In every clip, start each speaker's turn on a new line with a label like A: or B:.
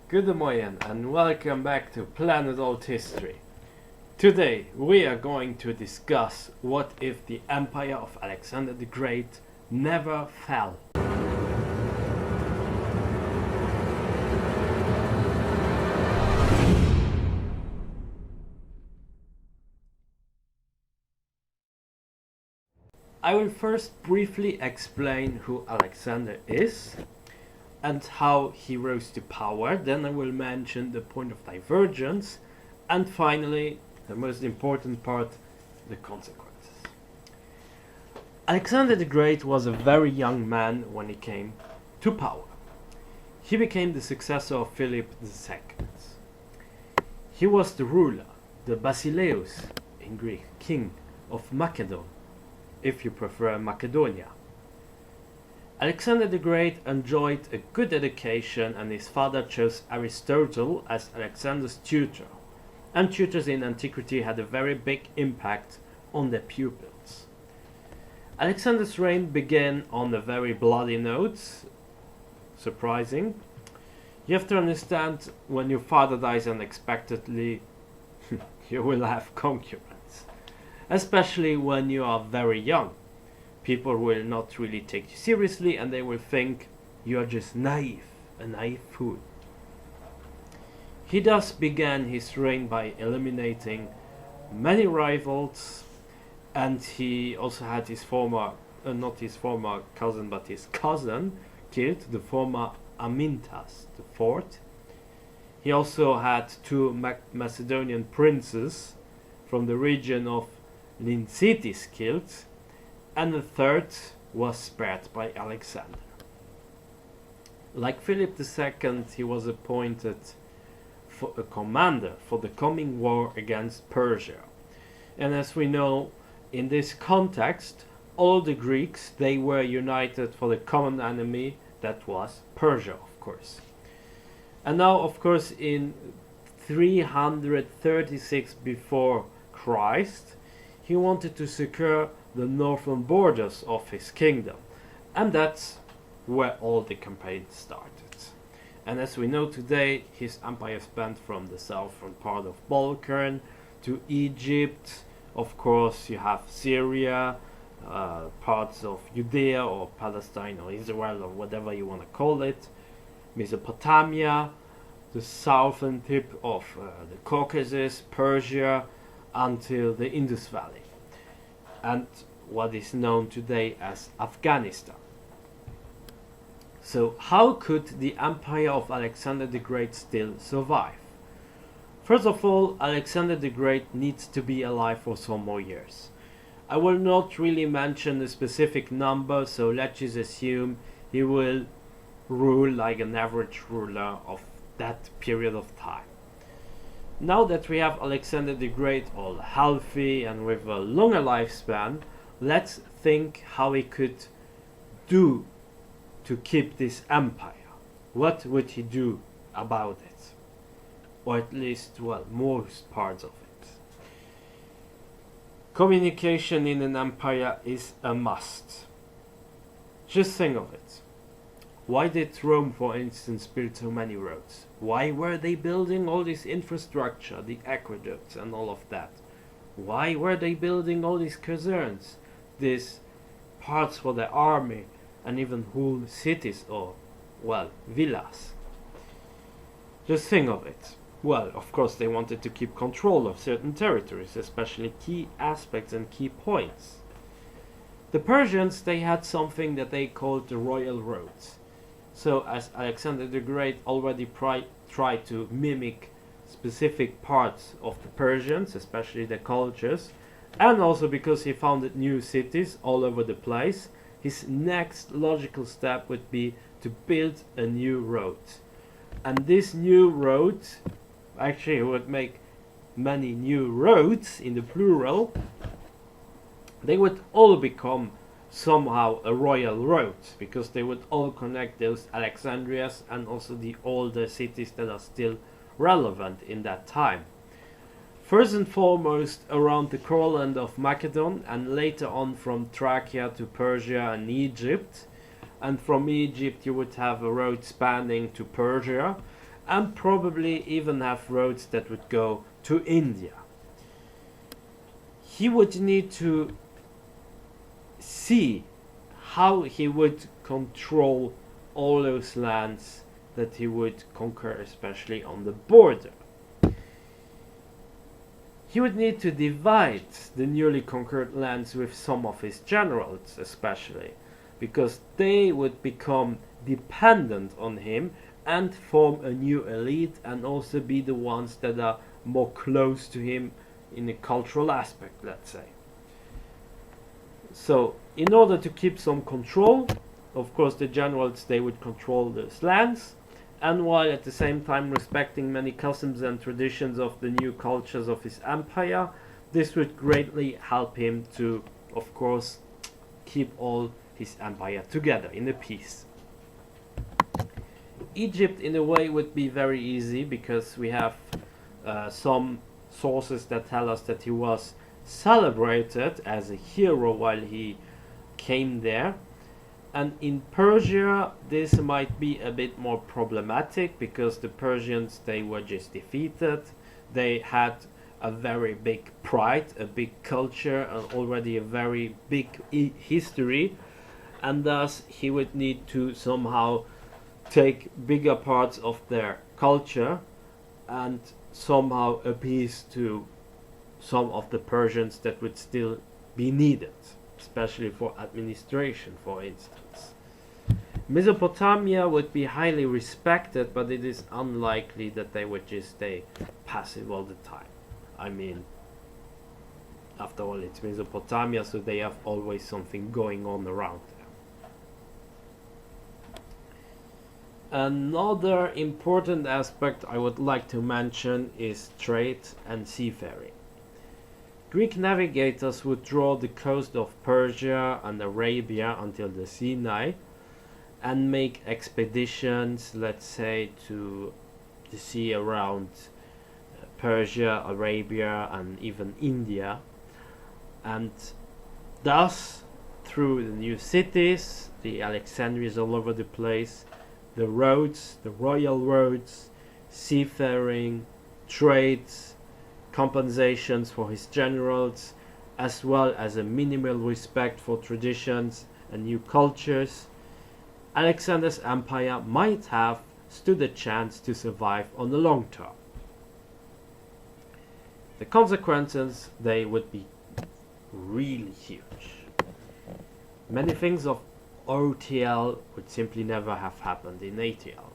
A: Gudde Moien and welcome back to Planet Althistory. Today we are going to discuss what if the empire of Alexander the Great never fell. I will first briefly explain who Alexander is and how he rose to power. Then I will mention the point of divergence, and finally, the most important part, the consequences. Alexander the Great was a very young man when he came to power. He became the successor of Philip II. He was the ruler, the basileus in Greek, king of Macedon, if you prefer Makedonia. Alexander the Great enjoyed a good education, and his father chose Aristotle as Alexander's tutor, and tutors in antiquity had a very big impact on their pupils. Alexander's reign began on a very bloody note. Surprising. You have to understand, when your father dies unexpectedly, you will have concurrence, especially when you are very young. People will not really take you seriously, and they will think you are just naive, a naive fool. He thus began his reign by eliminating many rivals, and he also had his former, not his former cousin, but his cousin killed, the former Amintas IV. He also had two Macedonian princes from the region of Lyncitis killed, and the third was spared by Alexander. Like Philip II, he was appointed for a commander for the coming war against Persia. And as we know, in this context, all the Greeks, they were united for the common enemy, that was Persia, of course. And now, of course, in 336 before Christ, he wanted to secure the northern borders of his kingdom, and that's where all the campaign started. And as we know today, his empire spanned from the southern part of Balkan to Egypt. Of course, you have Syria, parts of Judea or Palestine or Israel or whatever you want to call it, Mesopotamia, the southern tip of the Caucasus, Persia, until the Indus Valley, and what is known today as Afghanistan. So how could the empire of Alexander the Great still survive? First of all, Alexander the Great needs to be alive for some more years. I will not really mention a specific number, so let's just assume he will rule like an average ruler of that period of time. Now that we have Alexander the Great all healthy and with a longer lifespan, let's think how he could do to keep this empire. What would he do about it? Or at least, well, most parts of it. Communication in an empire is a must. Just think of it. Why did Rome, for instance, build so many roads? Why were they building all this infrastructure, the aqueducts and all of that? Why were they building all these caserns, these parts for the army, and even whole cities or, well, villas? Just think of it. Well, of course they wanted to keep control of certain territories, especially key aspects and key points. The Persians, they had something that they called the royal roads. So as Alexander the Great already tried to mimic specific parts of the Persians, especially the cultures, and also because he founded new cities all over the place, his next logical step would be to build a new road. And this new road, actually he would make many new roads in the plural, they would all become somehow a royal road, because they would all connect those Alexandrias and also the older cities that are still relevant in that time. First and foremost around the core land of Macedon, and later on from Thracia to Persia and Egypt, and from Egypt you would have a road spanning to Persia, and probably even have roads that would go to India. He would need to see how he would control all those lands that he would conquer, especially on the border. He would need to divide the newly conquered lands with some of his generals, especially, because they would become dependent on him and form a new elite, and also be the ones that are more close to him in a cultural aspect, let's say. So, in order to keep some control, of course the generals, they would control those lands, and while at the same time respecting many customs and traditions of the new cultures of his empire, this would greatly help him to, of course, keep all his empire together in a peace. Egypt, in a way, would be very easy, because we have some sources that tell us that he was celebrated as a hero while he came there. And in Persia, this might be a bit more problematic, because the Persians, they were just defeated. They had a very big pride, a big culture, and already a very big history, and thus he would need to somehow take bigger parts of their culture and somehow appease to some of the Persians that would still be needed, especially for administration, for instance. Mesopotamia would be highly respected, but it is unlikely that they would just stay passive all the time. I mean, after all, it's Mesopotamia, so they have always something going on around there. Another important aspect I would like to mention is trade and seafaring. Greek navigators would draw the coast of Persia and Arabia until the Sinai and make expeditions, let's say, to the sea around Persia, Arabia, and even India. And thus, through the new cities, the Alexandrias all over the place, the roads, the royal roads, seafaring, trades, compensations for his generals, as well as a minimal respect for traditions and new cultures, Alexander's empire might have stood a chance to survive on the long term. The consequences, they would be really huge. Many things of OTL would simply never have happened in ATL.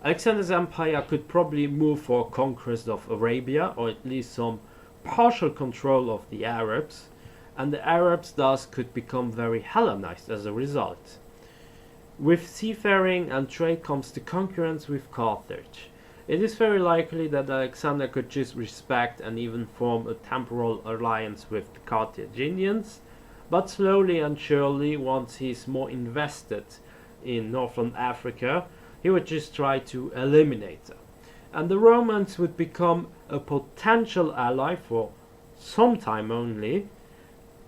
A: Alexander's empire could probably move for conquest of Arabia, or at least some partial control of the Arabs, and the Arabs thus could become very Hellenized as a result. With seafaring and trade comes the concurrence with Carthage. It is very likely that Alexander could just respect and even form a temporal alliance with the Carthaginians, but slowly and surely, once he's more invested in northern Africa, he would just try to eliminate them. And the Romans would become a potential ally for some time only,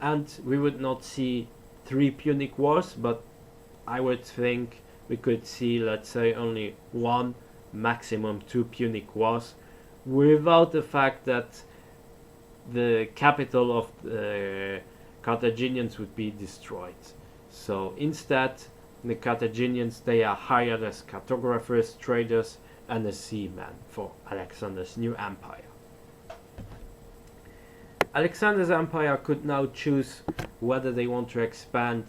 A: and we would not see 3 Punic Wars, but I would think we could see, let's say, only 1, maximum 2 Punic Wars, without the fact that the capital of the Carthaginians would be destroyed. So instead, the Carthaginians, they are hired as cartographers, traders, and as seamen for Alexander's new empire. Alexander's empire could now choose whether they want to expand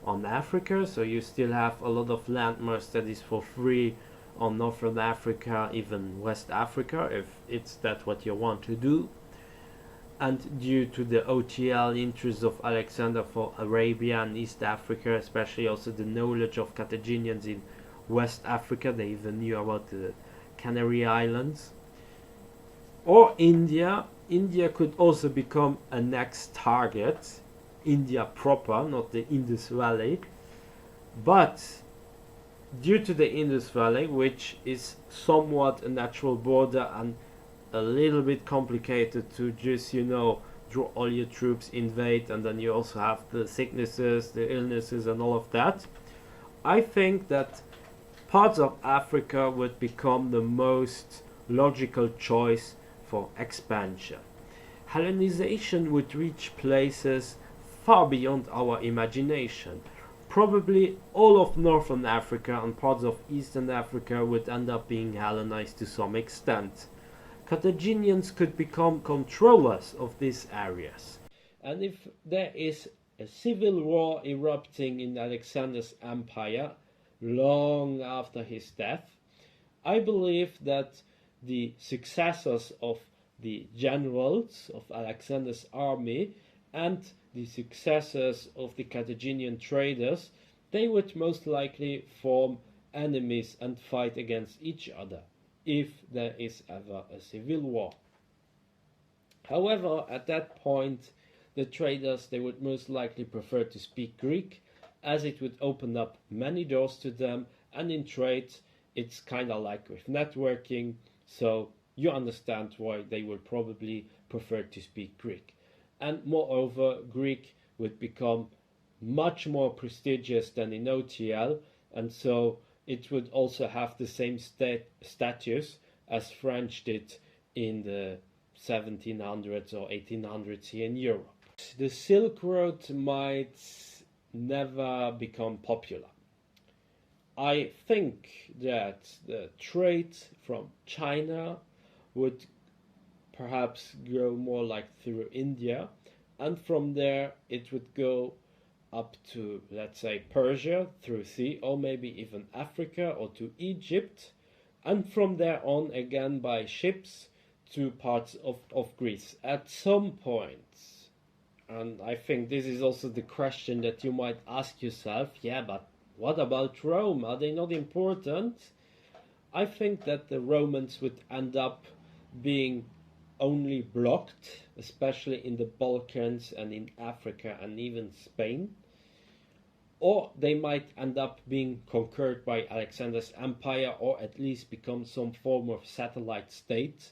A: on Africa, so you still have a lot of landmass that is for free on northern Africa, even West Africa, if it's that what you want to do. And due to the OTL interests of Alexander for Arabia and East Africa, especially also the knowledge of Carthaginians in West Africa, they even knew about the Canary Islands. Or India. India could also become a next target. India proper, not the Indus Valley. But due to the Indus Valley, which is somewhat a natural border and a little bit complicated to just, draw all your troops, invade, and then you also have the sicknesses, the illnesses, and all of that. I think that parts of Africa would become the most logical choice for expansion. Hellenization would reach places far beyond our imagination. Probably all of northern Africa and parts of eastern Africa would end up being Hellenized to some extent. Carthaginians could become controllers of these areas. And if there is a civil war erupting in Alexander's empire long after his death, I believe that the successors of the generals of Alexander's army and the successors of the Carthaginian traders, they would most likely form enemies and fight against each other if there is ever a civil war. However, at that point, the traders, they would most likely prefer to speak Greek, as it would open up many doors to them, and in trade, it's kind of like with networking, so you understand why they would probably prefer to speak Greek. And moreover, Greek would become much more prestigious than in OTL, and so it would also have the same status as French did in the 1700s or 1800s here in Europe. The Silk Road might never become popular. I think that the trade from China would perhaps go more like through India, and from there it would go up to, let's say, Persia through sea, or maybe even Africa or to Egypt, and from there on again by ships to parts of Greece. At some point, and I think this is also the question that you might ask yourself, yeah, but what about Rome? Are they not important? I think that the Romans would end up being only blocked, especially in the Balkans and in Africa and even Spain. Or they might end up being conquered by Alexander's empire, or at least become some form of satellite state,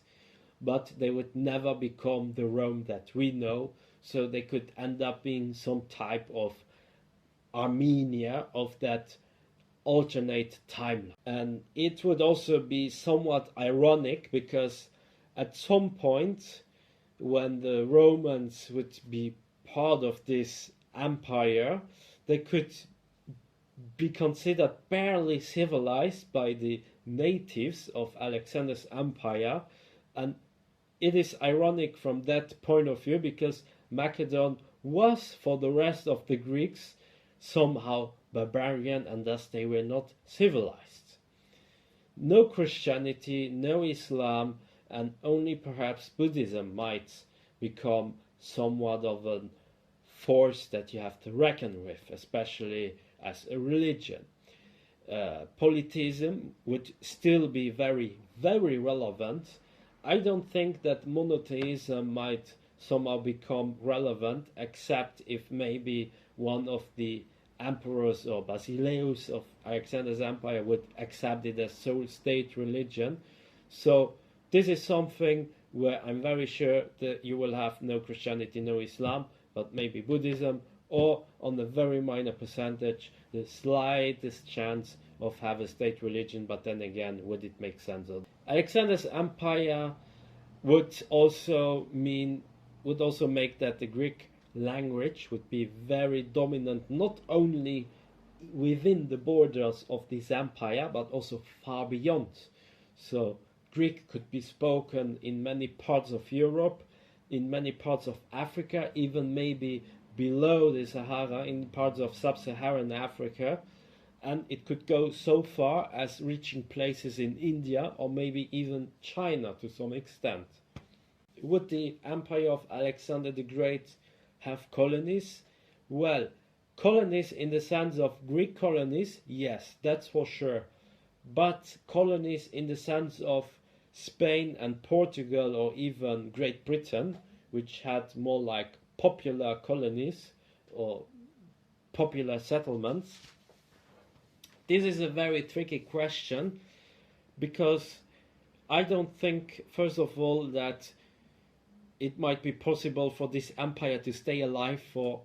A: but they would never become the Rome that we know, so they could end up being some type of Armenia of that alternate timeline. And it would also be somewhat ironic, because at some point when the Romans would be part of this empire, they could be considered barely civilized by the natives of Alexander's empire. And it is ironic from that point of view, because Macedon was, for the rest of the Greeks, somehow barbarian, and thus they were not civilized. No Christianity, no Islam, and only perhaps Buddhism might become somewhat of a force that you have to reckon with, especially as a religion. Polytheism would still be very, very relevant. I don't think that monotheism might somehow become relevant, except if maybe one of the emperors or basileus of Alexander's empire would accept it as sole state religion. So this is something where I'm very sure that you will have no Christianity, no Islam, but maybe Buddhism, or on a very minor percentage, the slightest chance of have a state religion, but then again, would it make sense? Alexander's empire would also make that the Greek language would be very dominant, not only within the borders of this empire, but also far beyond. So Greek could be spoken in many parts of Europe, in many parts of Africa, even maybe below the Sahara, in parts of sub-Saharan Africa, and it could go so far as reaching places in India or maybe even China to some extent. Would the empire of Alexander the Great have colonies? Well, colonies in the sense of Greek colonies, yes, that's for sure. But colonies in the sense of Spain and Portugal, or even Great Britain, which had more like popular colonies or popular settlements, this is a very tricky question, because I don't think, first of all, that it might be possible for this empire to stay alive for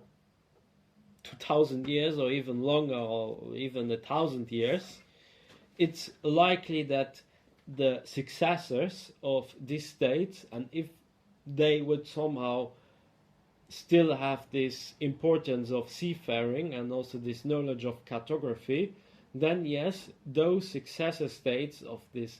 A: 2000 years or even longer, or even 1000 years. it's likely that the successors of these states, and if they would somehow still have this importance of seafaring and also this knowledge of cartography, then yes, those successor states of this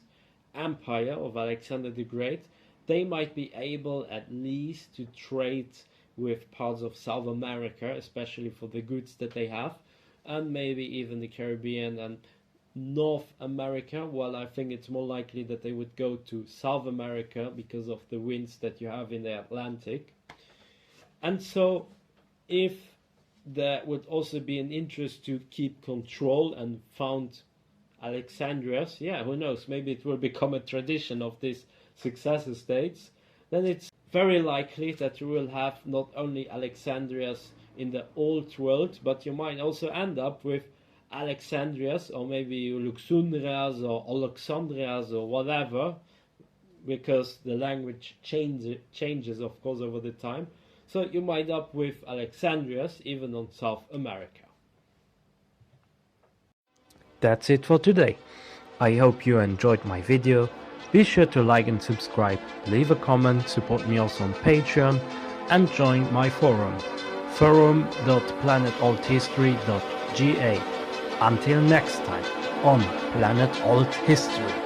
A: empire of Alexander the Great, they might be able at least to trade with parts of South America, especially for the goods that they have, and maybe even the Caribbean and North America. Well, I think it's more likely that they would go to South America because of the winds that you have in the Atlantic. And so if there would also be an interest to keep control and found Alexandrias, yeah, who knows, maybe it will become a tradition of these successor states, then it's very likely that you will have not only Alexandrias in the old world, but you might also end up with Alexandrias or maybe Luxundrias or Alexandrias or whatever, because the language changes of course over the time. So you might end up with Alexandrias even on South America.
B: That's it for today. I hope you enjoyed my video. Be sure to like and subscribe, leave a comment, support me also on Patreon, and join my forum, forum.planetalthistory.ga. Until next time on Planet Althistory.